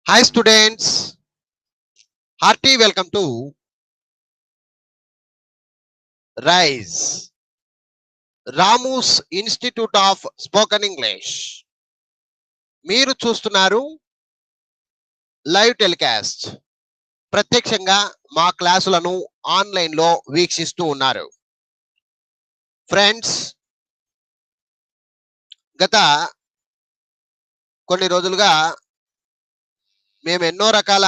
Hi students, hearty welcome to RISE, Ramu's Institute of Spoken English. మీరు చూస్తున్నారు live telecast. ప్రత్యక్షంగా మా క్లాసులను ఆన్లైన్లో వీక్షిస్తూ ఉన్నారు. ఫ్రెండ్స్, గత కొన్ని రోజులుగా మేము ఎన్నో రకాల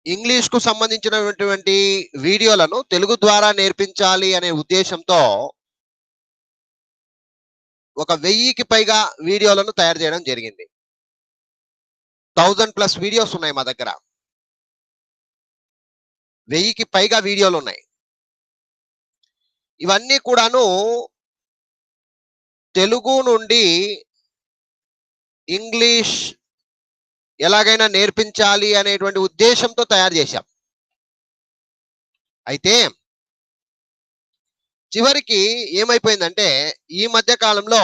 ఇంగ్లీష్కు సంబంధించినటువంటి వీడియోలను తెలుగు ద్వారా నేర్పించాలి అనే ఉద్దేశంతో ఒక 1000కి పైగా వీడియోలను తయారు చేయడం జరిగింది. 1000+ వీడియోస్ ఉన్నాయి మా దగ్గర. 1000కి పైగా వీడియోలు ఉన్నాయి. ఇవన్నీ కూడాను తెలుగు నుండి ఇంగ్లీష్ ఎలాగైనా నేర్పించాలి అనేటువంటి ఉద్దేశంతో తయారు చేశాం. అయితే చివరికి ఏమైపోయిందంటే ఈ మధ్య కాలంలో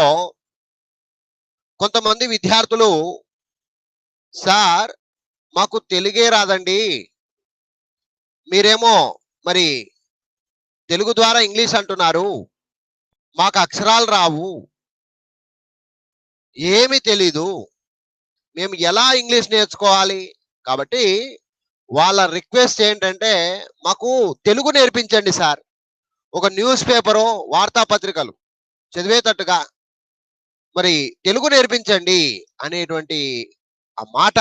కొంతమంది విద్యార్థులు, సార్ మాకు తెలుగే రాదండి, మీరేమో మరి తెలుగు ద్వారా ఇంగ్లీష్ అంటున్నారు, మాకు అక్షరాలు రావు, ఏమీ తెలీదు, మేము ఎలా ఇంగ్లీష్ నేర్చుకోవాలి? కాబట్టి వాళ్ళ రిక్వెస్ట్ ఏంటంటే మాకు తెలుగు నేర్పించండి సార్, ఒక న్యూస్ పేపరు, వార్తాపత్రికలు చదివేటట్టుగా మరి తెలుగు నేర్పించండి అనేటువంటి ఆ మాట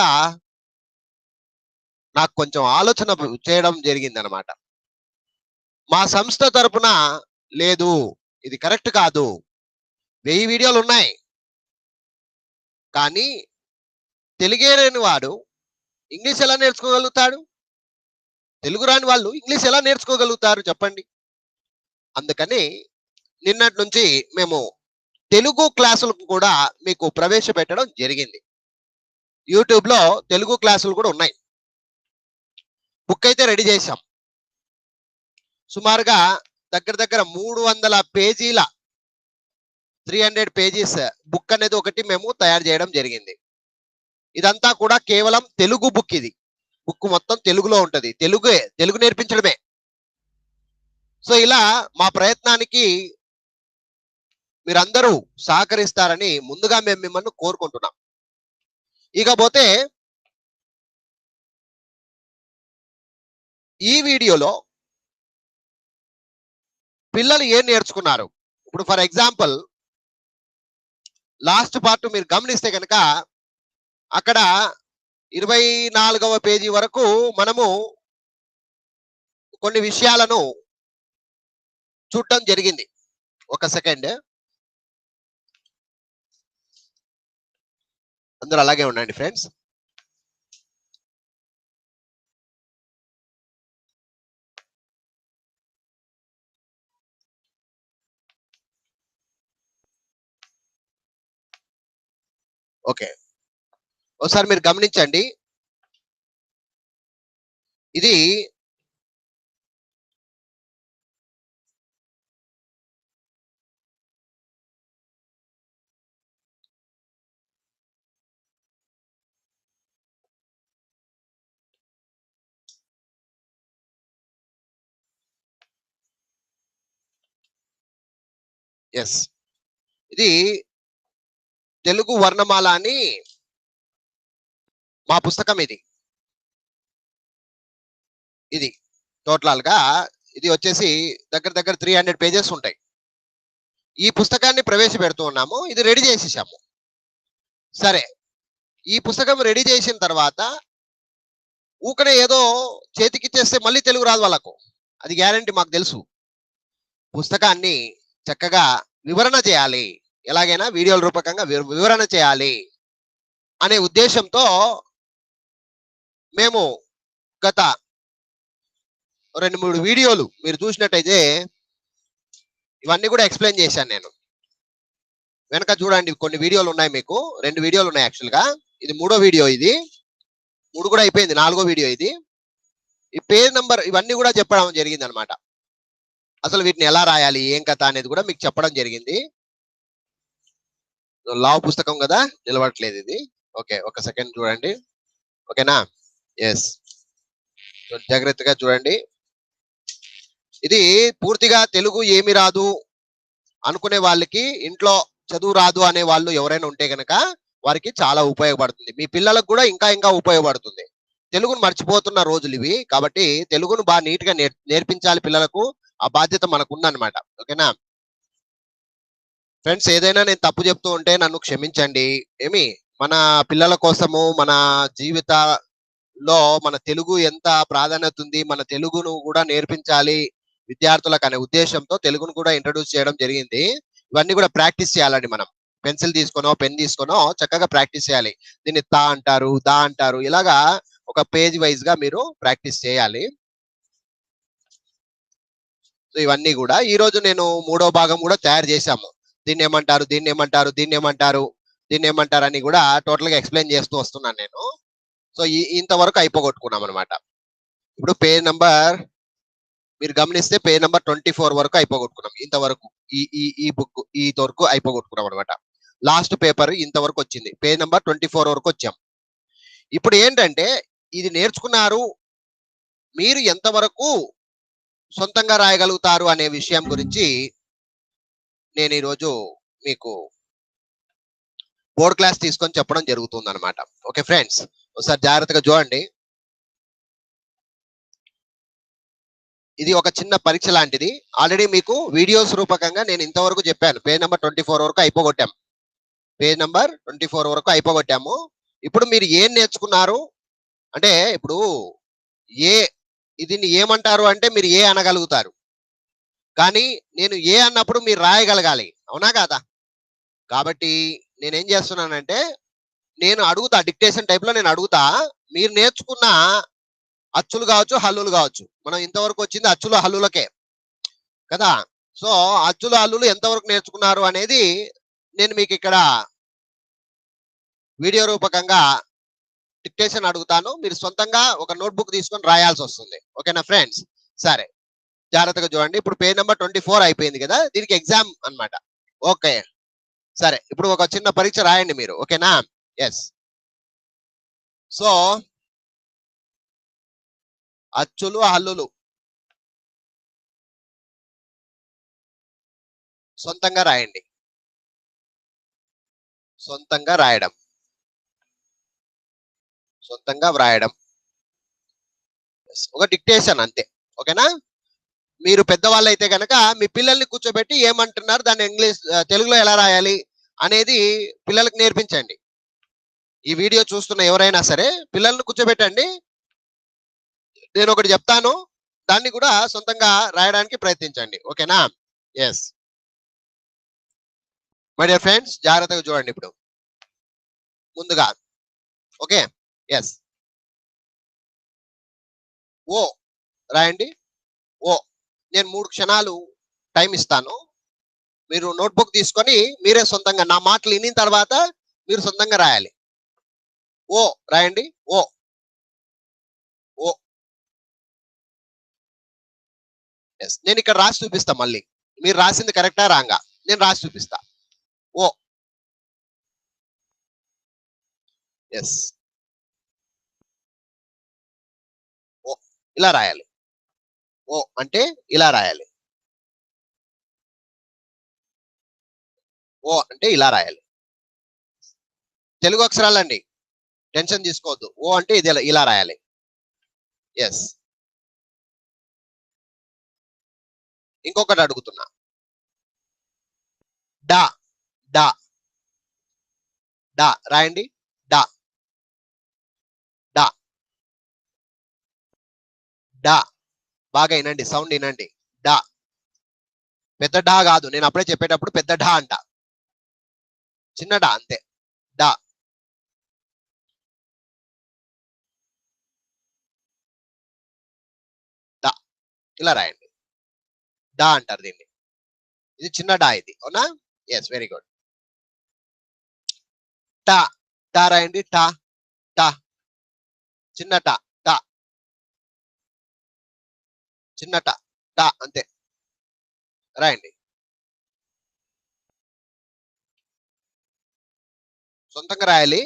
నాకు కొంచెం ఆలోచన చేయడం జరిగిందనమాట. మా సంస్థ తరపున లేదు, ఇది కరెక్ట్ కాదు, 1000 వీడియోలు ఉన్నాయి, కానీ తెలుగే రాని వాడు ఇంగ్లీష్ ఎలా నేర్చుకోగలుగుతాడు? తెలుగు రాని వాళ్ళు ఇంగ్లీష్ ఎలా నేర్చుకోగలుగుతారు చెప్పండి? అందుకని నిన్నటి నుంచి మేము తెలుగు క్లాసులకు కూడా మీకు ప్రవేశపెట్టడం జరిగింది. యూట్యూబ్లో తెలుగు క్లాసులు కూడా ఉన్నాయి. బుక్ అయితే రెడీ చేశాం. సుమారుగా దగ్గర 300 పేజీల 300 పేజీస్ బుక్ అనేది ఒకటి మేము తయారు చేయడం జరిగింది. ఇదంతా కూడా కేవలం తెలుగు బుక్. ఇది బుక్ మొత్తం తెలుగులో ఉంటది. తెలుగు నేర్పించడమే. సో ఇలా మా ప్రయత్నానికి మీరందరూ సహకరిస్తారని ముందుగా మేము మిమ్మల్ని కోరుకుంటున్నాం. ఇకపోతే ఈ వీడియోలో పిల్లలు ఏం నేర్చుకున్నారు? ఇప్పుడు ఫర్ ఎగ్జాంపుల్ లాస్ట్ పార్ట్ మీరు గమనిస్తే కనుక అక్కడ 24వ పేజీ వరకు మనము కొన్ని విషయాలను చూడటం జరిగింది. ఒక సెకండ్, అందరూ అలాగే ఉండండి ఫ్రెండ్స్. ఓకే, ఒకసారి మీరు గమనించండి. ఇది ఇది తెలుగు వర్ణమాల అని మా పుస్తకం. ఇది టోటల్ గా ఇది వచ్చేసి దగ్గర 300 పేజెస్ ఉంటాయి. ఈ పుస్తకాన్ని ప్రవేశపెడుతూ ఉన్నాము. ఇది రెడీ చేసేసాము. సరే, ఈ పుస్తకం రెడీ చేసిన తర్వాత ఊకనే ఏదో చేతికిచ్చేస్తే మళ్ళీ తెలుగు రాదు వాళ్ళకు, అది గ్యారంటీ మాకు తెలుసు. పుస్తకాన్ని చక్కగా వివరణ చేయాలి, ఎలాగైనా వీడియోల రూపకంగా వివరణ చేయాలి అనే ఉద్దేశంతో మేము గత 2-3 వీడియోలు మీరు చూసినట్టయితే ఇవన్నీ కూడా ఎక్స్ప్లెయిన్ చేశాను నేను. వెనక చూడండి, కొన్ని వీడియోలు ఉన్నాయి, మీకు 2 వీడియోలు ఉన్నాయి యాక్చువల్గా. ఇది 3వ వీడియో, ఇది 3 కూడా అయిపోయింది, 4వ వీడియో ఇది. ఈ పేజ్ నంబర్ ఇవన్నీ కూడా చెప్పడం జరిగింది అనమాట. అసలు వీటిని ఎలా రాయాలి, ఏం కథ అనేది కూడా మీకు చెప్పడం జరిగింది. లావు పుస్తకం కదా, నిలవట్లేదు ఇది. ఓకే, ఒక సెకండ్ చూడండి. ఓకేనా? ఎస్. జాగ్రత్తగా చూడండి. ఇది పూర్తిగా తెలుగు ఏమి రాదు అనుకునే వాళ్ళకి, ఇంట్లో చదువు రాదు అనే వాళ్ళు ఎవరైనా ఉంటే గనక వారికి చాలా ఉపయోగపడుతుంది. మీ పిల్లలకు కూడా ఇంకా ఇంకా ఉపయోగపడుతుంది. తెలుగును మర్చిపోతున్న రోజులు ఇవి. కాబట్టి తెలుగును బాగా నీట్ గా నేర్పించాలి పిల్లలకు. ఆ బాధ్యత మనకుందన్నమాట. ఓకేనా? ఫ్రెండ్స్, ఏదైనా నేను తప్పు చెప్తూ ఉంటే నన్ను క్షమించండి. ఏమి, మన పిల్లల కోసము, మన జీవితాల్లో మన తెలుగు ఎంత ప్రాధాన్యత ఉంది, మన తెలుగును కూడా నేర్పించాలి విద్యార్థులకు అనే ఉద్దేశంతో తెలుగును కూడా ఇంట్రడ్యూస్ చేయడం జరిగింది. ఇవన్నీ కూడా ప్రాక్టీస్ చేయాలండి మనం. పెన్సిల్ తీసుకోనో, పెన్ తీసుకోనో చక్కగా ప్రాక్టీస్ చేయాలి. దీన్ని తా అంటారు, దా అంటారు, ఇలాగా ఒక పేజ్ వైజ్ గా మీరు ప్రాక్టీస్ చేయాలి. సో ఇవన్నీ కూడా ఈ రోజు నేను మూడో భాగం కూడా తయారు చేశాము. దీన్ని ఏమంటారు, దీన్ని ఏమంటారు, దీన్ని ఏమంటారు, దీన్ని ఏమంటారు అని కూడా టోటల్ గా ఎక్స్ప్లెయిన్ చేస్తూ వస్తున్నాను నేను. సో ఇంతవరకు అయిపోగొట్టుకున్నాం అనమాట. ఇప్పుడు పేజ్ నంబర్, మీరు గమనిస్తే పేజ్ నంబర్ 24 వరకు అయిపోగొట్టుకున్నాం. ఇంతవరకు ఈ ఈ ఈ బుక్ ఈ వరకు అయిపోగొట్టుకున్నాం అనమాట. లాస్ట్ పేపర్ ఇంతవరకు వచ్చింది. పేజ్ నంబర్ 24 వరకు వచ్చాం. ఇప్పుడు ఏంటంటే, ఇది నేర్చుకున్నారు, మీరు ఎంతవరకు సొంతంగా రాయగలుగుతారు అనే విషయం గురించి నేను ఈరోజు మీకు బోర్డ్ క్లాస్ తీసుకొని చెప్పడం జరుగుతుంది అనమాట. ఓకే ఫ్రెండ్స్, ఒకసారి జాగ్రత్తగా చూడండి. ఇది ఒక చిన్న పరీక్ష లాంటిది. ఆల్రెడీ మీకు వీడియోస్ రూపకంగా నేను ఇంతవరకు చెప్పాను. పేజ్ నెంబర్ 24 వరకు అయిపోగొట్టాం. పేజ్ నెంబర్ 24 వరకు అయిపోగొట్టాము. ఇప్పుడు మీరు ఏం నేర్చుకున్నారు అంటే, ఇప్పుడు ఏ, దీన్ని ఏమంటారు అంటే మీరు ఏ అనగలుగుతారు. కానీ నేను ఏ అన్నప్పుడు మీరు రాయగలగాలి. అవునా కాదా? కాబట్టి నేనేం చేస్తున్నానంటే, నేను అడుగుతా, డిక్టేషన్ టైప్ లో నేను అడుగుతా. మీరు నేర్చుకున్న అచ్చులు కావచ్చు, హల్లులు కావచ్చు. మనం ఇంతవరకు వచ్చింది అచ్చులు హల్లులకే కదా. సో అచ్చులు హల్లులు ఎంతవరకు నేర్చుకున్నారు అనేది నేను మీకు ఇక్కడ వీడియో రూపకంగా డిక్టేషన్ అడుగుతాను. మీరు సొంతంగా ఒక నోట్బుక్ తీసుకొని రాయాల్సి వస్తుంది. ఓకేనా ఫ్రెండ్స్? సరే, జాగ్రత్తగా చూడండి. ఇప్పుడు పేజ్ నెంబర్ 24 అయిపోయింది కదా, దీనికి ఎగ్జామ్ అన్నమాట. ఓకే, సరే, ఇప్పుడు ఒక చిన్న పరీక్ష రాయండి మీరు. ఓకేనా? ఎస్. సో అచ్చులు హల్లులు సొంతంగా రాయండి. సొంతంగా రాయడం, సొంతంగా వ్రాయడం. ఒక డిక్టేషన్ అంతే. ఓకేనా? మీరు పెద్దవాళ్ళు అయితే కనుక మీ పిల్లల్ని కూర్చోబెట్టి ఏమంటున్నారు దాన్ని ఇంగ్లీష్, తెలుగులో ఎలా రాయాలి అనేది పిల్లలకు నేర్పించండి. ఈ వీడియో చూస్తున్న ఎవరైనా సరే పిల్లల్ని కూర్చోబెట్టండి. నేను ఒకటి చెప్తాను, దాన్ని కూడా సొంతంగా రాయడానికి ప్రయత్నించండి. ఓకేనా? ఎస్. మై డియర్ ఫ్రెండ్స్, జాగ్రత్తగా చూడండి. ఇప్పుడు ముందుగా ఓకే, ఎస్, ఓ రాయండి. ఓ. నేను 3 క్షణాలు టైం ఇస్తాను. మీరు నోట్బుక్ తీసుకొని మీరే సొంతంగా నా మాటలు వినిన తర్వాత మీరు సొంతంగా రాయాలి. ఓ రాయండి. ఓ. ఓ. ఎస్. నేను ఇక్కడ రాసి చూపిస్తా మళ్ళీ. మీరు రాసింది కరెక్టా రాంగా నేను రాసి చూపిస్తా. ఓ. ఎస్. ఓ. ఇలా రాయాలి. ఓ అంటే ఇలా రాయాలి. ఓ అంటే ఇలా రాయాలి. తెలుగు అక్షరాలండి, టెన్షన్ తీసుకోవద్దు. ఓ అంటే ఇది ఇలా రాయాలి. ఎస్. ఇంకొకటి అడుగుతున్నా. డా. డా. డా రాయండి. డా. డా. డా. బాగా వినండి, సౌండ్ వినండి. డా. పెద్ద డా కాదు, నేను అప్పుడే చెప్పేటప్పుడు పెద్ద డా అంట. చిన్న డా అంతే. డా. డా. ఇలా రాయండి. డా అంటారు దీన్ని. ఇది చిన్న డా ఇది. అవునా? Yes, very good. టా. టా రాయండి. టా. టా. చిన్న టా. టా. చిన్న టా. టా అంతే రాయండి. సొంతంగా రాయాలి.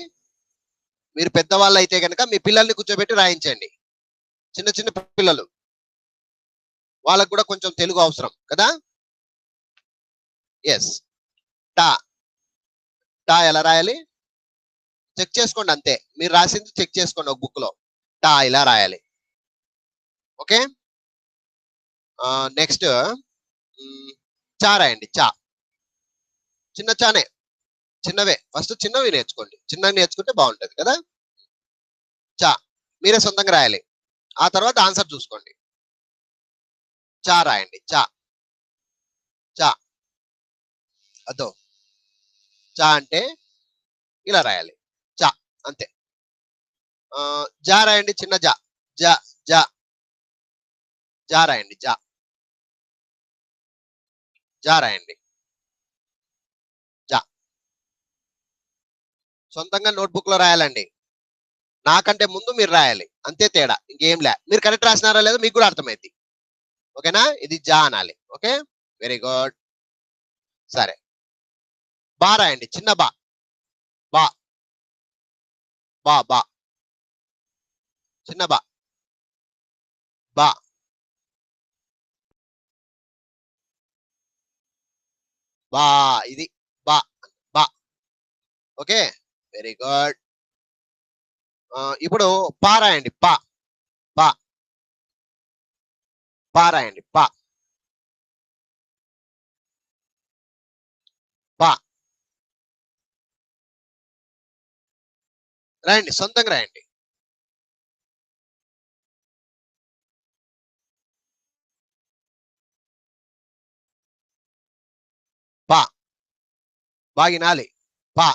మీరు పెద్దవాళ్ళు అయితే గనక మీ పిల్లల్ని కూర్చోబెట్టి రాయించండి. చిన్న చిన్న పిల్లలు. వాళ్ళకి కూడా కొంచెం తెలుగు అవసరం కదా! యెస్. టా. టా ఎలా రాయాలి? చెక్ చేసుకోండి అంతే. మీరు రాసింది చెక్ చేసుకోండి ఒక బుక్‌లో. టా ఇలా రాయాలి. ఓకే. నెక్స్ట్ చా రాయండి. చా. చిన్న చానే. చిన్నవే. ఫస్ట్ చిన్నవి నేర్చుకోండి. చిన్నవి నేర్చుకుంటే బావుంటది కదా! చా. మీరే సొంతంగా రాయాలి. ఆ తర్వాత ఆన్సర్ చూసుకోండి. చా రాయండి. చా. చా. అదో. చా అంటే ఇలా రాయాలి. చ అంతే. జా రాయండి చిన్న జ. జ, జ, జా రాయండి. జ. జా రాయండి. జ. సొంతంగా నోట్‌బుక్‌లో రాయాలండి. నాకంటే ముందు మీరు రాయాలి. అంతే తేడా. ఇంకేం లే. మీరు కరెక్ట్ రాసినారో లేదో మీకు కూడా అర్థమైద్ది. ఓకేనా? ఇది జా అనాలి. ఓకే. Very good. సరే. బా రాయండి. చిన్న బా. బా. బా, బా. చిన్న బా. బా. బా. ఇది బా. బా. ఓకే. Very good. ఇప్పుడు పా రాయండి. పా. పా. పా రాయండి. పా. పా. రాయండి. సొంతంగా రాయండి. పా. బాగినాలి. పా.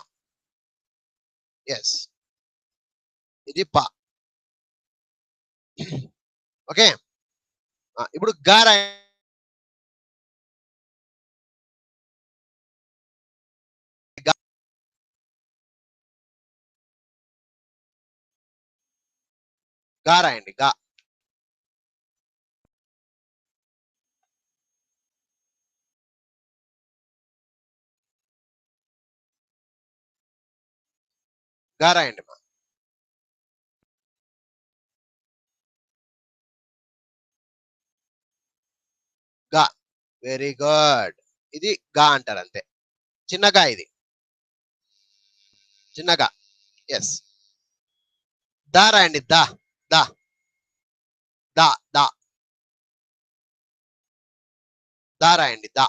యెస్. ఇది పా. ఓకే. ఇప్పుడు గా రాయండి. గ. గా రాయండి. గా. గా రాయండమ్మా. గా. Very good. ఇది గా అంటారంతే. చిన్న గా ఇది. చిన్న గా. యెస్. దా రాయండి. దా. దా. దా. దా. దా రాయండి. దా.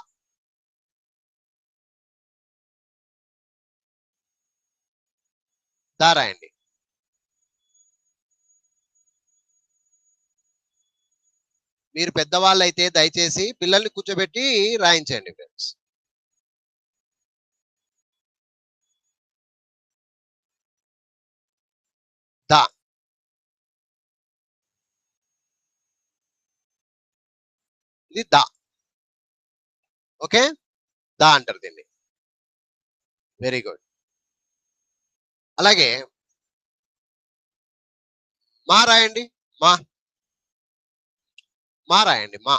దా రాయండి. మీరు పెద్దవాళ్ళైతే దయచేసి పిల్లల్ని కూర్చోబెట్టి రాయించండి ఫ్రెండ్స్. దా. ఇది దా. ఓకే. దా అంటారు దీన్ని. Very good. అలాగే మా రాయండి. మా. మా రాయండి. మా.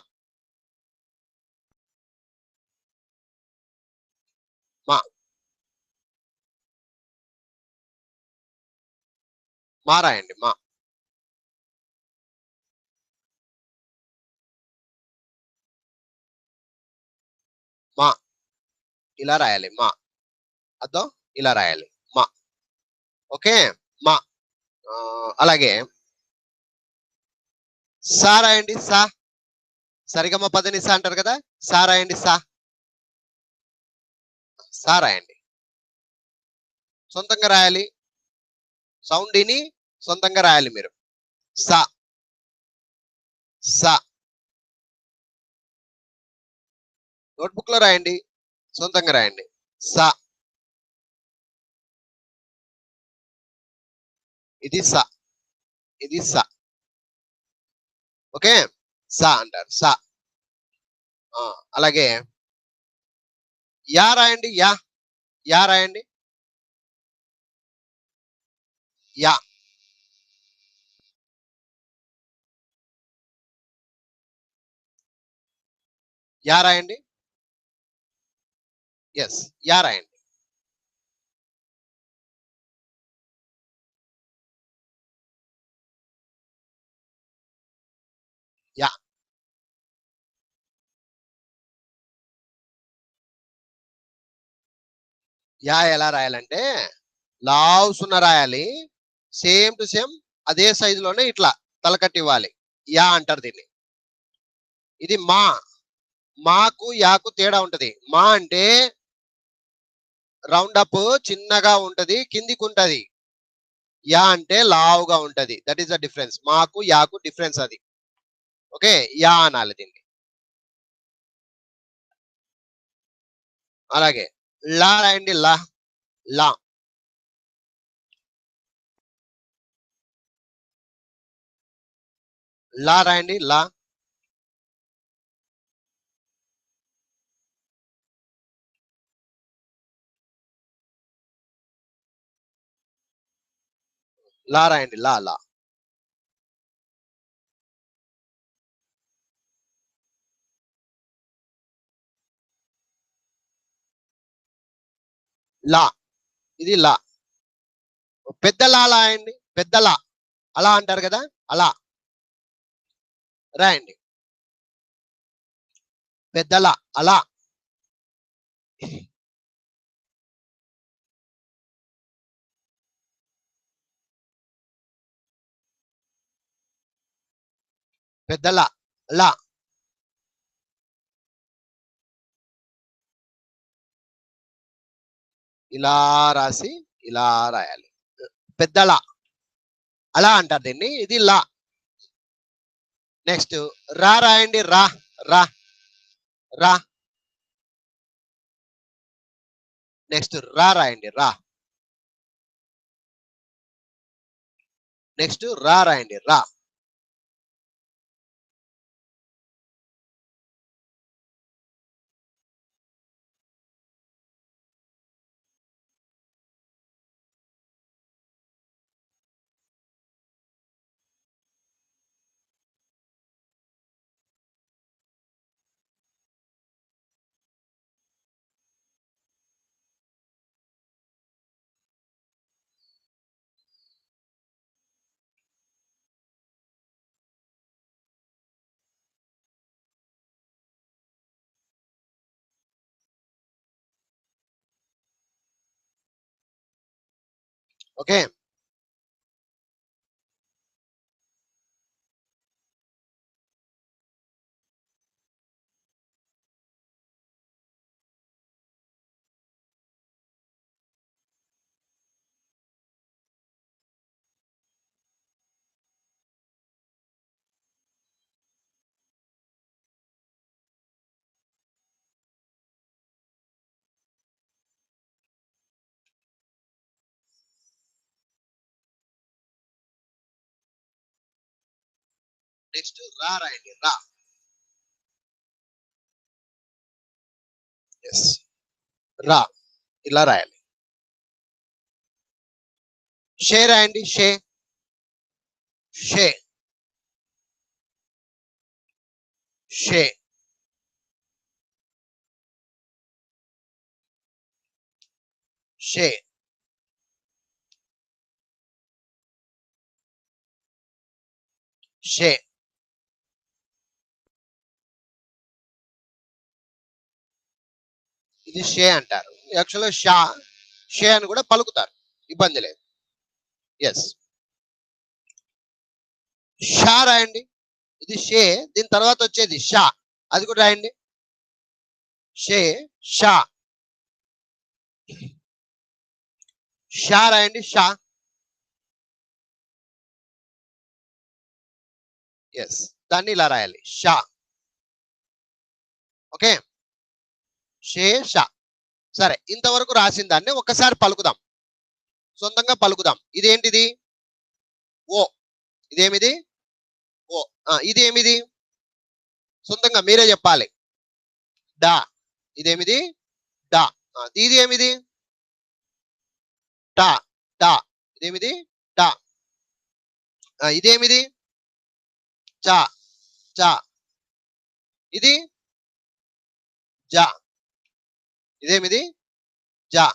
మా. మా రాయండి. మా. మా. ఇలా రాయాలి. మా. అద్దో ఇలా రాయాలి. మా. ఓకే. మా. అలాగే సా రాయండి. సా. సరిగమ పదనిస అంటారు కదా! సా రాయండి. సా. సా రాయండి. సొంతంగా రాయాలి. సౌండ్ ఇని సొంతంగా రాయాలి మీరు. సా. సా. నోట్‌బుక్‌లో రాయండి. సొంతంగా రాయండి. సా. ఇది స. ఇది స. ఓకే. స అంటారు. స. ఆ! అలాగే యా రాయండి. యా. యా రాయండి. యా. యా రాయండి. యెస్. యా రాయండి. యా ఎలా రాయాలంటే లావు సున్నా రాయాలి. సేమ్ టు సేమ్ అదే సైజులోనే ఇట్లా తలకట్టి ఇవ్వాలి. యా అంటారు దీన్ని. ఇది మా. మాకు యాకు తేడా ఉంటది. మా అంటే రౌండ్ అప్ చిన్నగా ఉంటది, కిందికి ఉంటది. యా అంటే లావుగా ఉంటది. That is the difference. మాకు యాకు డిఫరెన్స్ అది. ఓకే, యా అనాలి దీన్ని. అలాగే లా రాయండి. లా. లా. లా రాయండి. లా. లా రాయండి. లా. లా. లా. ఇది లా. పెద్ద లా రాయండి. పెద్ద లా. అలా అంటారు కదా, అలా రాయండి. పెద్ద లా. అలా. పెద్ద లా. లా. ఇలా రాసి ఇలా రాయాలి. పెద్ద లా. అలా అంటారు దీన్ని. ఇది లా. నెక్స్ట్ రా రాయండి. రా. రా. రా. నెక్స్ట్ రా రాయండి. రా. నెక్స్ట్ రా రాయండి. రా. ఓకే. నెక్స్ట్ రా రాయండి. రా. ఎస్. రా. ఇలా రాయాలి. షే రాయండి. షే. షే. షే. షే. షే. ఇది షే అంటారు. యాక్చువల్‌గా షా, షే అని కూడా పలుకుతారు. ఇబ్బంది లేదు. ఎస్. షా రాయండి. ఇది షే. దీని తర్వాత వచ్చేది షా. అది కూడా రాయండి. షే. షా. షా రాయండి. షా. ఎస్. దాన్ని ఇలా రాయాలి. షా. ఓకే. షే. షా. సరే, ఇంతవరకు రాసిన దాన్ని ఒక్కసారి పలుకుదాం. సొంతంగా పలుకుదాం. ఇదేంటిది? ఓ. ఇదేమిది? ఓ. ఇదేమిది? సొంతంగా మీరే చెప్పాలి. డా. ఇదేమిది? డా. ఇది ఏమిది? టా. టా. ఇదేమిది? టా. ఇదేమిది? చా. చా. ఇది జా. ఇదేమిది? జా.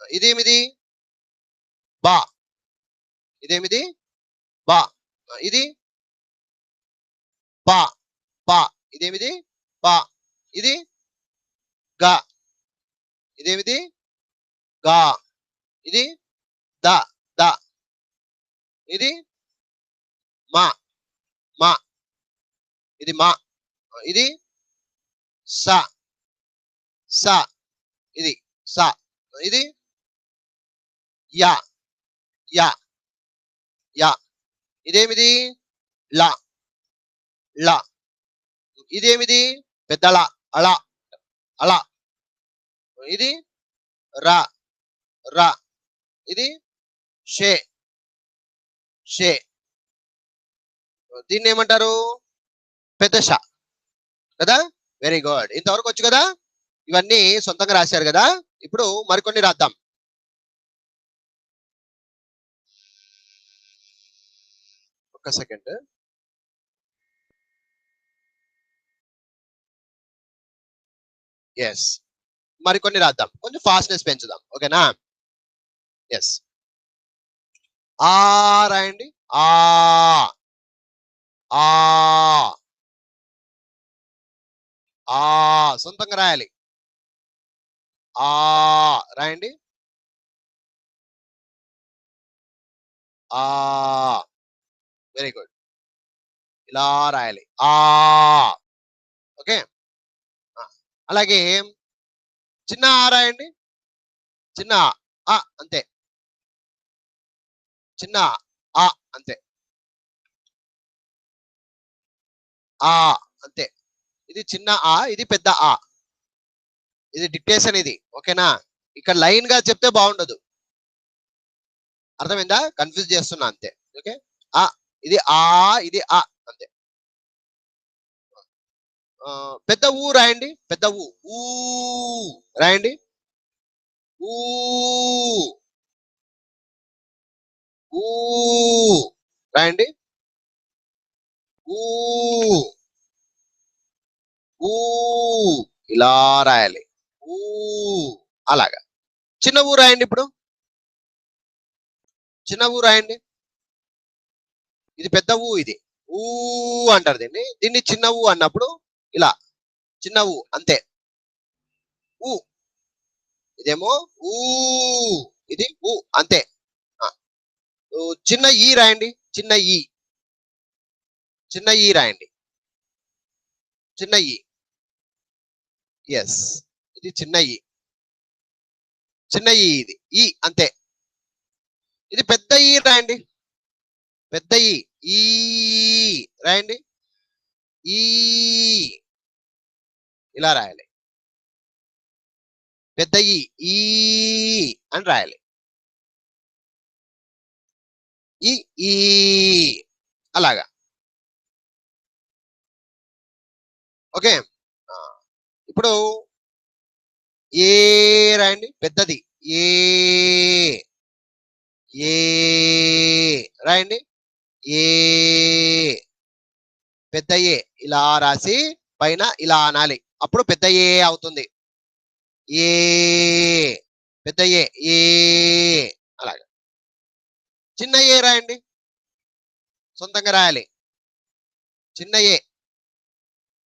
ఇదేమిది? బా. ఇదేమిది? బా. ఇది పా. పా. ఇదేమిది? పా. ఇది గా. ఇదేమిది? గా, ఇది ద, ద, ఇది మా, మా, ఇది మా, ఇది స, స, ఇది స, ఇది యా, యా, యా, ఇదేమిది ల, ల, ఇదేమిది పెద్దల, అళ, అళ, ఇది ర, ర, ఇది షే, షే, దీన్ని ఏమంటారు పెద్ద ష కదా. వెరీ గుడ్, ఇంతవరకు వచ్చు కదా. ఇవన్నీ సొంతంగా రాశారు కదా. ఇప్పుడు మరికొన్ని రాద్దాం. ఒక్క సెకండ్. ఎస్, మరికొన్ని రాద్దాం, కొంచెం ఫాస్ట్నెస్ పెంచుదాం. ఓకేనా. ఎస్, ఆ రాయండి. ఆ, ఆ, ఆ, సొంతంగా రాయాలి. ఆ రాయండి. ఆ, వెరీ గుడ్, ఇలా రాయాలి. ఆ, ఓకే. అలాగే చిన్న ఆ రాయండి. చిన్న ఆ అంతే, చిన్న ఆ అంతే, ఆ అంతే. ఇది చిన్న ఆ, ఇది పెద్ద ఆ. ఇది డిక్టేషన్ ఇది. ఓకేనా. ఇక్కడ లైన్ గా చెప్తే బాగుండదు. అర్థమైందా. కన్ఫ్యూజ్ చేస్తున్నా అంతే. ఓకే. ఆ, ఇది ఆ, ఇది ఆ అంతే. పెద్ద ఊ రాయండి. పెద్ద ఊ, ఊ రాయండి. ఊ, ఊ రాయండి. ఊ, ఊ ఇలా రాయాలి. ఊ, అలాగా. చిన్న ఊ రాయండి. ఇప్పుడు చిన్న ఊ రాయండి. ఇది పెద్ద ఊ, ఇది ఊ అంటారు దీన్ని. దీన్ని చిన్న ఊ అన్నప్పుడు ఇలా చిన్న ఊ అంతే. ఊ, ఇదేమో ఊ, ఇది ఊ అంతే. ఆ, చిన్న ఈ రాయండి. చిన్న ఈ, చిన్న ఈ రాయండి. చిన్న ఈ, ఎస్, ఇది చిన్న ఈ, చిన్న ఈ, ఇది ఈ అంతే. ఇది పెద్ద ఈ రాయండి. పెద్ద ఈ, ఈ రాయండి. ఈ ఇలా రాయాలి. పెద్ద ఈ అని రాయాలి. ఈ ఈ అలాగా. ఓకే. ఇప్పుడు ఏ రాయండి. పెద్దది ఏ, ఏ రాయండి. ఏ, పెద్ద ఏ ఇలా రాసి పైన ఇలా అనాలి. అప్పుడు పెద్ద ఏ అవుతుంది. ఏ, పెద్ద ఏ, ఏ అలాగా. చిన్న ఏ రాయండి. సొంతంగా రాయాలి. చిన్న ఏ,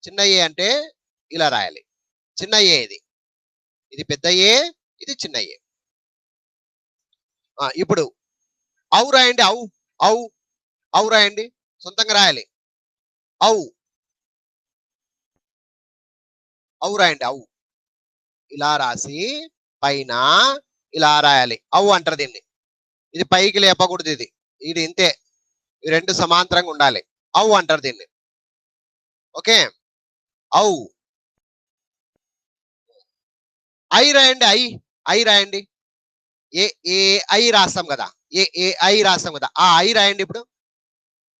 చిన్న ఏ అంటే ఇలా రాయాలి. చిన్న ఏ ఇది, ఇది పెద్ద ఏ, ఇది చిన్న ఏ. ఇప్పుడు ఔ రాయండి. ఔ, ఔ, ఔ రాయండి. సొంతంగా రాయాలి. ఔ, ఔ రాయండి. ఔ ఇలా రాసి పైన ఇలా రాయాలి. ఔ అంటారు దీన్ని. ఇది పైకి లేపకూడదు. ఇది ఇది ఇంతే. ఈ రెండు సమాంతరంగా ఉండాలి. ఔ అంటారు దీన్ని. ఓకే. ఔ, ఐ రాయండి. ఐ, ఐ రాయండి. ఏ ఏ ఐ రాస్తాం కదా. ఏ ఏ ఐ రాస్తాం కదా. ఆ ఐ రాయండి ఇప్పుడు.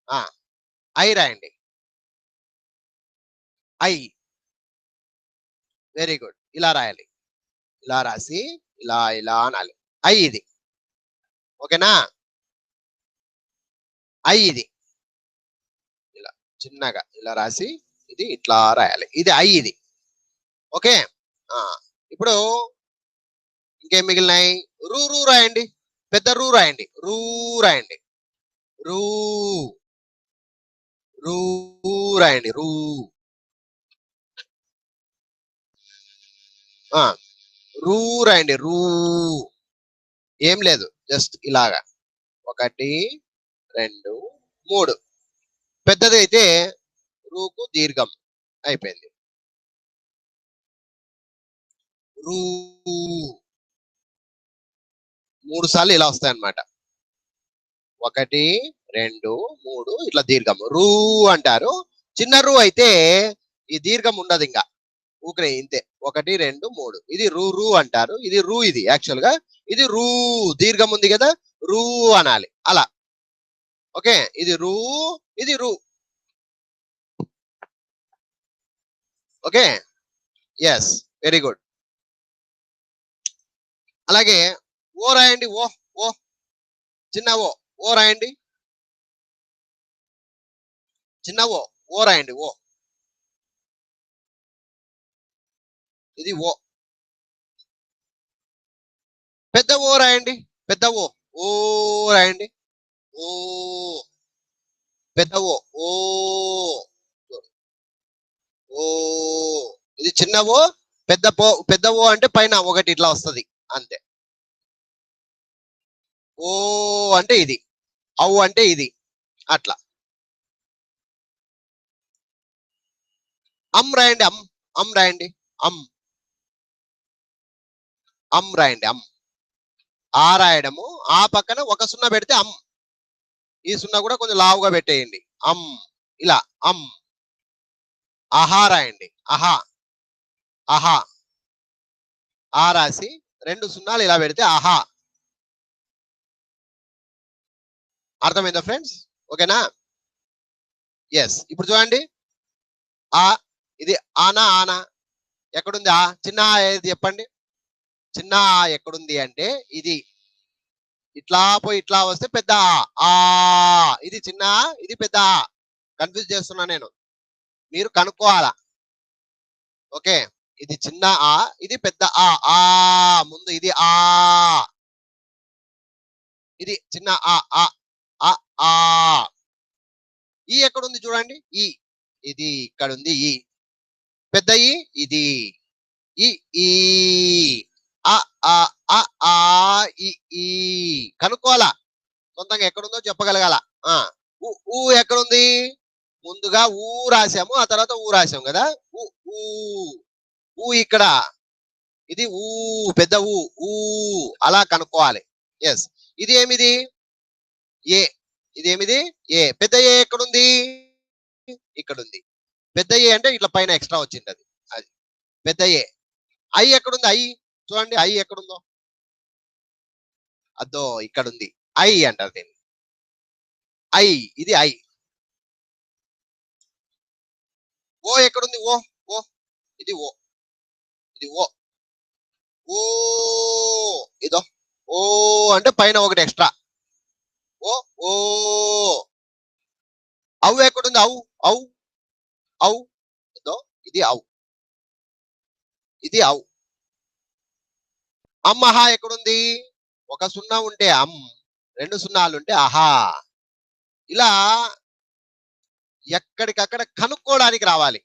ఆ ఐ రాయండి. ఐ, వెరీ గుడ్, ఇలా రాయాలి. ఇలా రాసి ఇలా ఇలా అనాలి. ఐ ఇది. ఓకేనా. ఐ ఇది ఇలా చిన్నగా ఇలా రాసి ఇది ఇట్లా రాయాలి. ఇది ఐ ఇది. ఓకే. ఆ, ఇప్పుడు ఇంకేం మిగిలినాయి. రూ, రూ రాయండి. పెద్ద రూ రాయండి. రూ రాయండి. రూ, రూ రాయండి. రూ, రూ రాయండి. రూ, ఏం లేదు, జస్ట్ ఇలాగా 1 2 3. పెద్దది అయితే రూకు దీర్ఘం అయిపోయింది. రూ 3 సార్లు ఇలా వస్తాయి అన్నమాట. 1 2 3 ఇట్లా దీర్ఘం రూ అంటారు. చిన్న రూ అయితే ఈ దీర్ఘం ఉండదు ఇంకా, ఊకనే ఇంతే. 1 2 3 ఇది రూ రూ అంటారు. ఇది రూ, ఇది యాక్చువల్ గా ఇది రూ, దీర్ఘం ఉంది కదా, రూ అనాలి అలా. ఓకే, ఇది రూ, ఇది రూ. Okay, yes, very good. అలాగే ఓ రాయండి, ఓ ఓ చిన్న ఓ రాయండి, చిన్న ఓ రాయండి, ఓ. ఇది ఓ. పెద్ద ఓ రాయండి, పెద్ద ఓ రాయండి, ఓ. పెద్ద ఓ ఓ. ఇది చిన్న ఓ, పెద్ద ఓ అంటే పైన ఒకటి ఇట్లా వస్తుంది అంతే. ఓ అంటే ఇది, అవు అంటే ఇది, అట్లా. అమ్ రాయండి, అమ్ రాయండి, అమ్ అమ్ రాయండి, అమ్. ఆ రాయడము, ఆ పక్కన ఒక సున్నా పెడితే అమ్. ఈ సున్నా కూడా కొంచెం లావుగా పెట్టేయండి. అమ్, ఇలా అమ్. ఆహా రాయండి, ఆహా ఆహా. ఆ రాసి 2 సున్నాలు ఇలా పెడితే ఆహా. అర్థమైందా ఫ్రెండ్స్? ఓకేనా? ఎస్. ఇప్పుడు చూడండి, ఆ ఇది ఆనా ఆనా ఎక్కడుంది? ఆ చిన్న ఏది చెప్పండి? చిన్న ఎక్కడుంది అంటే ఇది ఇట్లా పోయి ఇట్లా వస్తే పెద్ద ఆ. ఇది చిన్న, ఇది పెద్ద. కన్ఫ్యూజ్ చేస్తున్నా నేను, మీరు కనుక్కోవాలా. ఓకే, ఇది చిన్న ఆ, ఇది పెద్ద ఆ. ఆ ముందు ఇది ఆ, ఇది చిన్న ఆ ఆ ఆ ఆ. ఈ ఎక్కడుంది చూడండి, ఈ ఇది ఇక్కడ ఉంది. ఈ పెద్ద ఈ ఇది ఈ ఈ ఆ ఆ ఆ ఆ ఈ ఈ. కనుక్కోవాలా, సొంతంగా ఎక్కడుందో చెప్పగలగాల. ఆ ఊ ఎక్కడుంది? ముందుగా ఊ రాసాము, ఆ తర్వాత ఊ రాసాము కదా. ఊ ఊ ఊ ఇక్కడ, ఇది ఊ, పెద్ద ఊ ఊ. అలా కనుక్కోవాలి. ఎస్. ఇది ఏమిది? ఏ. ఇదేమిది? ఏ. పెద్ద ఏ ఎక్కడుంది? ఇక్కడ ఉంది. పెద్ద ఏ అంటే ఇట్లా పైన ఎక్స్ట్రా వచ్చింది అది, అది పెద్ద ఏ. ఐ ఎక్కడుంది? ఐ చూడండి, ఐ ఎక్కడుందో. అద్దో ఇక్కడ ఉంది. ఐ అంటారు దీన్ని, ఐ. ఇది ఐ. ఓ ఎక్కడుంది? ఓ ఓ ఇది ఓ, ఇది ఓ ఓ. ఇదో ఓ అంటే పైన ఒకటి ఎక్స్ట్రా. ఓ ఓ. అవు ఎక్కడుంది? అవు అవు అవు. ఇదో ఇది అవు, ఇది అవు. అమ్మహా ఎక్కడుంది? ఒక సున్నా ఉంటే అమ్, 2 సున్నాలు ఉంటే అహా. ఇలా ఎక్కడికక్కడ కనుక్కోవడానికి రావాలి.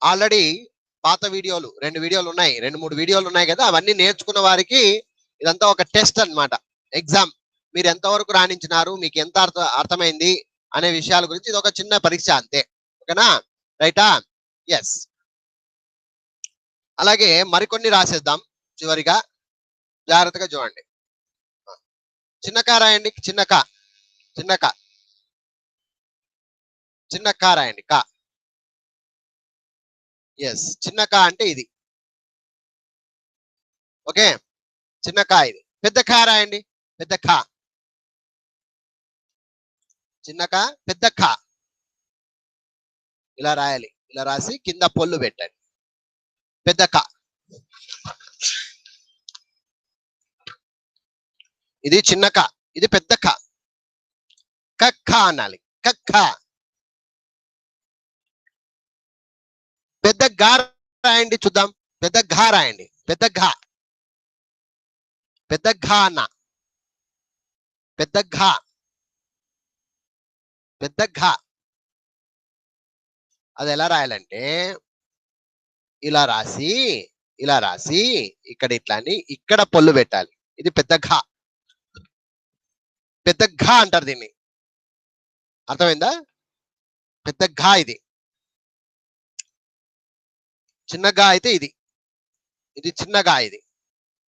ఆల్రెడీ పాత వీడియోలు 2 వీడియోలు ఉన్నాయి, 2-3 వీడియోలు ఉన్నాయి కదా. అవన్నీ నేర్చుకున్న వారికి ఇదంతా ఒక టెస్ట్ అన్నమాట, ఎగ్జామ్. మీరు ఎంతవరకు రాణించినారు, మీకు ఎంత అర్థమైంది అనే విషయాల గురించి ఇది ఒక చిన్న పరీక్ష అంతే. ఓకేనా? రైటా? ఎస్. అలాగే మరికొన్ని రాసేద్దాం చివరిగా, జాగ్రత్తగా చూడండి. చిన్నక రాయండి, చిన్నక, చిన్నక, చిన్నక రాయండి, క. ఎస్, చిన్నక అంటే ఇది. ఓకే, చిన్న కా ఇది. పెద్ద ఖా రాయండి, పెద్ద ఖా. చిన్న కా, పెద్ద ఖా. ఇలా రాయాలి, ఇలా రాసి కింద పొల్లు పెట్టండి. పెద్ద కా. ఇది చిన్న కా, ఇది పెద్ద కా. కక్క అనాలి, కక్క. పెద్ద గా రాయండి చూద్దాం. పెద్ద ఘా రాయండి, పెద్ద ఘా. పెద్ద ఘా అన్న, పెద్ద ఘా, పెద్ద ఘా. అది ఎలా రాయాలంటే ఇలా రాసి, ఇలా రాసి ఇక్కడ ఇట్లా అని ఇక్కడ పొల్లు పెట్టాలి. ఇది పెద్ద ఘ. పెద్ద ఘ అంటారు దీన్ని. అర్థమైందా? పెద్ద ఘ ఇది. చిన్న ఘ అయితే ఇది. ఇది చిన్న ఘ ఇది.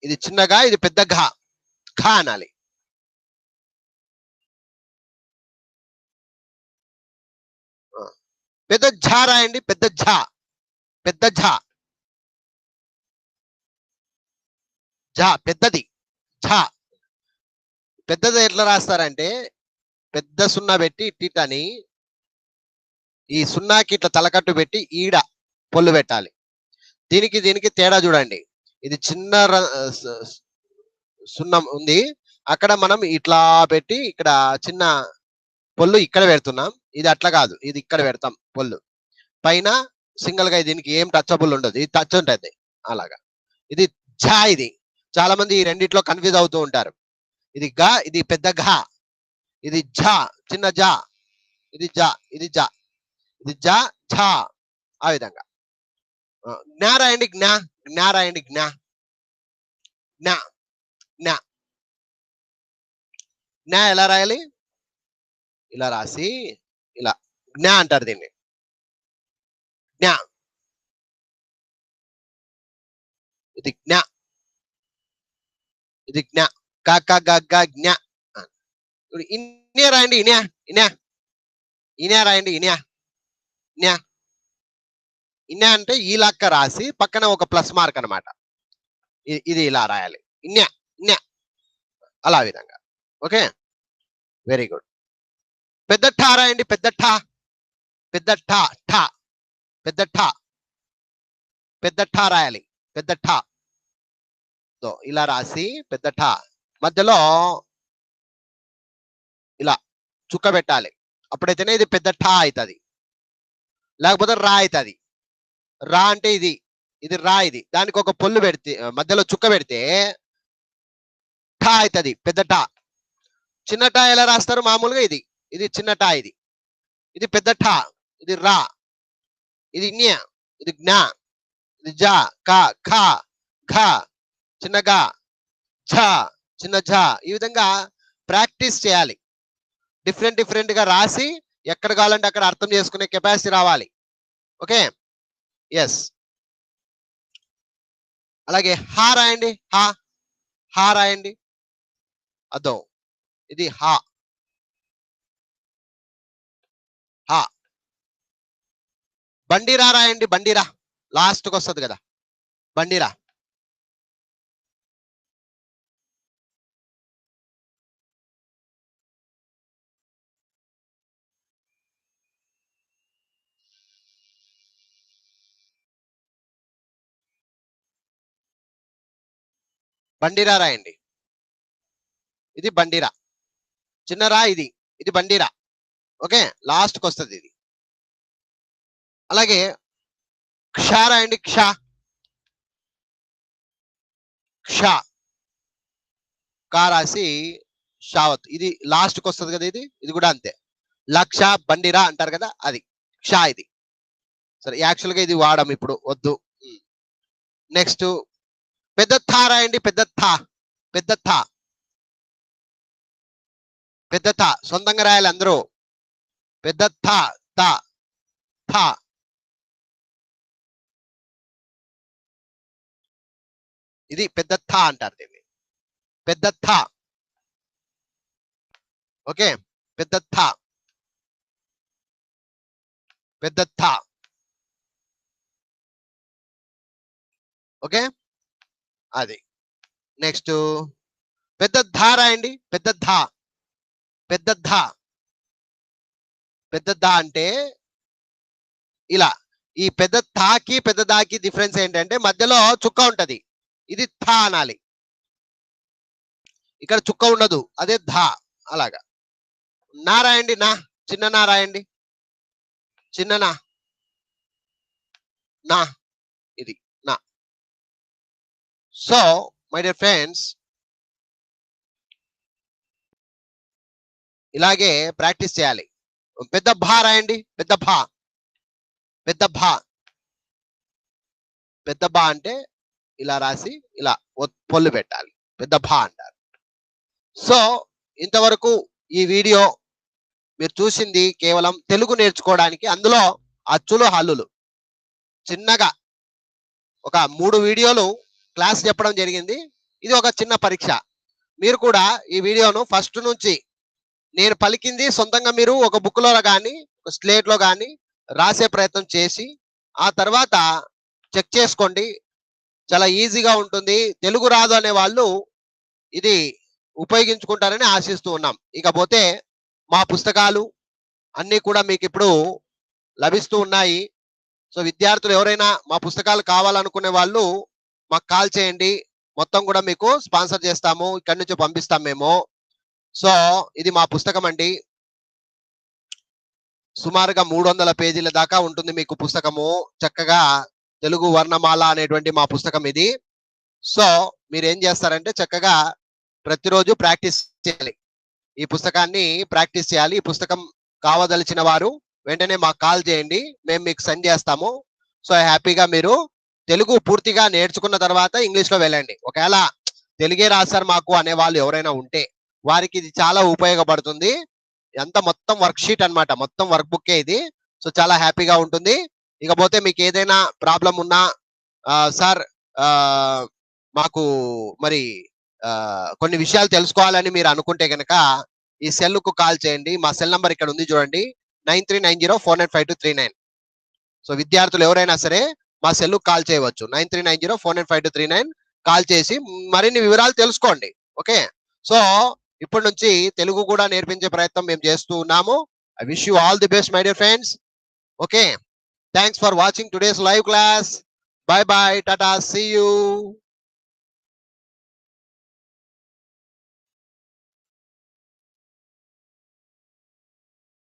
ఇది చిన్న ఘ, ఇది పెద్ద ఘ. ఘ అనాలి. పెద్ద ఝ రాయండి. పెద్ద ఝ. పెద్ద ఝ. ఝ పెద్దది. ఝ పెద్దది ఎట్లా రాస్తారంటే పెద్ద సున్నా పెట్టి ఇట్టిటని ఈ సున్నాకి ఇట్లా తలకట్టు పెట్టి ఈడ పొల్లు పెట్టాలి. దీనికి దీనికి తేడా చూడండి. ఇది చిన్న సున్నం ఉంది, అక్కడ మనం ఇట్లా పెట్టి ఇక్కడ చిన్న పొల్లు ఇక్కడ పెడుతున్నాం. ఇది అట్లా కాదు, ఇది ఇక్కడ పెడతాం పొల్లు. పైన సింగిల్ గా దీనికి ఏం టచబుల్ ఉండదు, ఇది టచ్ ఉంటుంది అలాగా. ఇది ఝ. ఇది చాలా మంది ఈ రెండిట్లో కన్ఫ్యూజ్ అవుతూ ఉంటారు. ఇది గ, ఇది పెద్ద ఘ. ఇది ఝ, చిన్న జ. ఇది జ, ఇది జ. ఇది జ, ఝ. ఆ విధంగా జ్ఞా రాయండి. జ్ఞా. జ్ఞా రాయండి. జ్ఞా. జ్ఞా. జ్ఞా. జ్ఞా ఎలా రాయాలి? ఇలా రాసి ఇలా జ్ఞా అంటారు దీన్ని. జ్ఞా. ఇది జ్ఞా. ఇది జ్ఞా. క క గ గ జ్ఞా. ఇన్యా రాయండి. ఇన్యా. ఇన్యా. ఇన్యా రాయండి. ఇన్యా. ఇన్యా. ఇన్యా అంటే ఈ లక్క రాసి పక్కన ఒక ప్లస్ మార్క్ అనమాట. ఇది ఇలా రాయాలి. ఇన్యా. ఇన్యా. అలా విధంగా. Okay, very good. పెద్ద ఠా రాయండి. పెద్ద ఠా. పెద్ద ఠా. ఠా. పెద్ద ఠా. పెద్ద ఠా రాయాలి. పెద్ద ఠా. ఇలా రాసి పెద్ద ఠా మధ్యలో ఇలా చుక్క పెట్టాలి. అప్పుడైతేనే ఇది పెద్ద ఠా అవుతుంది, లేకపోతే రా అవుతుంది. రా అంటే ఇది, ఇది రా. ఇది దానికి ఒక పొల్లు పెడితే మధ్యలో చుక్క పెడితే ఠా అవుతుంది, పెద్ద ఠా. చిన్న ఠా ఎలా రాస్తారు మామూలుగా? ఇది ఇది చిన్న ఠా. ఇది ఇది పెద్ద ఠా. ఇది రా. ఇది జ్ఞ. ఇది జ్ఞా. ఇది జ, క, ఖ, ఘ, చిన్న గా, ఝ, చిన్న ఝ. ఈ విధంగా ప్రాక్టీస్ చేయాలి. డిఫరెంట్ డిఫరెంట్ గా రాసి ఎక్కడ కావాలంటే అక్కడ అర్థం చేసుకునే కెపాసిటీ రావాలి. Okay, yes. అలాగే హా రాయండి. హా. హా రాయండి. అదో ఇది హా. హా. బండిరా రాయండి. బండిరా. లాస్ట్కి వస్తుంది కదా బండిరా. బండిరా రాయండి. ఇది బండిరా. చిన్నరా ఇది. ఇది బండిరా. ఓకే, లాస్ట్కి వస్తుంది ఇది. అలాగే క్ష రాయండి. క్ష. క్ష. కా రాసి షావత్. ఇది లాస్ట్కి వస్తుంది కదా ఇది. ఇది కూడా అంతే. లక్ష బండిరా అంటారు కదా, అది క్ష. ఇది సరే, యాక్చువల్గా ఇది వాడము ఇప్పుడు, వద్దు. నెక్స్ట్ పెద్ద థా రాయండి. పెద్ద థా. పెద్ద థా. పెద్ద థా సొంతంగా రాయాలి అందరూ. పెద్ద థా. థా. థా. ఇది పెద్ద థా అంటారు దీన్ని. పెద్ద థా. ఓకే, పెద్ద థా. పెద్ద థా. ఓకే, అది. నెక్స్ట్ పెద్ద ధా రాయండి. పెద్ద ధా. పెద్ద ధా. పెద్ద ధా అంటే ఇలా. ఈ పెద్ద థాకి పెద్ద దాకి డిఫరెన్స్ ఏంటంటే మధ్యలో చుక్క ఉంటది. ఇది థా అనాలి, ఇక్కడ చుక్క ఉండదు, అదే ధా. అలాగా. నా రాయండి. నా. చిన్న నా రాయండి. చిన్న నా. నా. ఇది నా. సో మై డియర్ ఫ్రెండ్స్, ఇలాగే ప్రాక్టీస్ చేయాలి. పెద్ద భా రాయండి. పెద్ద భా. పెద్ద భా. పెద్ద భా అంటే ఇలా రాసి ఇలా పొల్లు పెట్టాలి. పెద్ద భా అంటారు. సో ఇంతవరకు ఈ వీడియో మీరు చూసింది కేవలం తెలుగు నేర్చుకోవడానికి. అందులో అచ్చులు హల్లులు చిన్నగా ఒక 3 వీడియోలు క్లాస్ చెప్పడం జరిగింది. ఇది ఒక చిన్న పరీక్ష. మీరు కూడా ఈ వీడియోను ఫస్ట్ నుంచి నేను పలికింది సొంతంగా మీరు ఒక బుక్‌లో గాని, ఒక స్లేట్‌లో గాని రాసే ప్రయత్నం చేసి, ఆ తర్వాత చెక్ చేసుకోండి. చాలా ఈజీగా ఉంటుంది. తెలుగు రాదు అనే వాళ్ళు ఇది ఉపయోగించుకుంటారని ఆశిస్తూ ఉన్నాం. ఇకపోతే మా పుస్తకాలు అన్నీ కూడా మీకిప్పుడు లభిస్తూ ఉన్నాయి. సో విద్యార్థులు ఎవరైనా మా పుస్తకాలు కావాలనుకునే వాళ్ళు మాకు కాల్ చేయండి. మొత్తం కూడా మీకు స్పాన్సర్ చేస్తాము. ఇక్కడి నుంచి పంపిస్తాం మేము. సో ఇది మా పుస్తకం అండి. సుమారుగా 300 పేజీల దాకా ఉంటుంది మీకు పుస్తకము. చక్కగా తెలుగు వర్ణమాల అనేటువంటి మా పుస్తకం ఇది. సో మీరేం చేస్తారంటే చక్కగా ప్రతిరోజు ప్రాక్టీస్ చేయాలి. ఈ పుస్తకాన్ని ప్రాక్టీస్ చేయాలి. ఈ పుస్తకం కావదలిచిన వారు వెంటనే మాకు కాల్ చేయండి. మేము మీకు సెండ్ చేస్తాము. సో హ్యాపీగా మీరు తెలుగు పూర్తిగా నేర్చుకున్న తర్వాత ఇంగ్లీష్‌లో వెళ్ళండి. ఒకవేళ తెలుగే రాశారు మాకు అనే వాళ్ళు ఎవరైనా ఉంటే వారికి ఇది చాలా ఉపయోగపడుతుంది. అంతా మొత్తం వర్క్ షీట్ అన్నమాట. మొత్తం వర్క్ బుక్కే ఇది. సో చాలా హ్యాపీగా ఉంటుంది. ఇకపోతే మీకు ఏదైనా ప్రాబ్లమ్ ఉన్నా సార్ మాకు మరి కొన్ని విషయాలు తెలుసుకోవాలని మీరు అనుకుంటే గనక ఈ సెల్‌కు కాల్ చేయండి. మా సెల్ నంబర్ ఇక్కడ ఉంది చూడండి. 9390495239. సో విద్యార్థులు ఎవరైనా సరే మా సెల్‌కు కాల్ చేయవచ్చు. 9390495239 కాల్ చేసి మరిన్ని వివరాలు తెలుసుకోండి. ఓకే. సో ఇప్పటి నుంచి తెలుగు కూడా నేర్పించే ప్రయత్నం మేము చేస్తూ ఉన్నాము. I wish you all the best my dear friends. Okay. Thanks for watching today's live class. Bye bye. Tata. See you.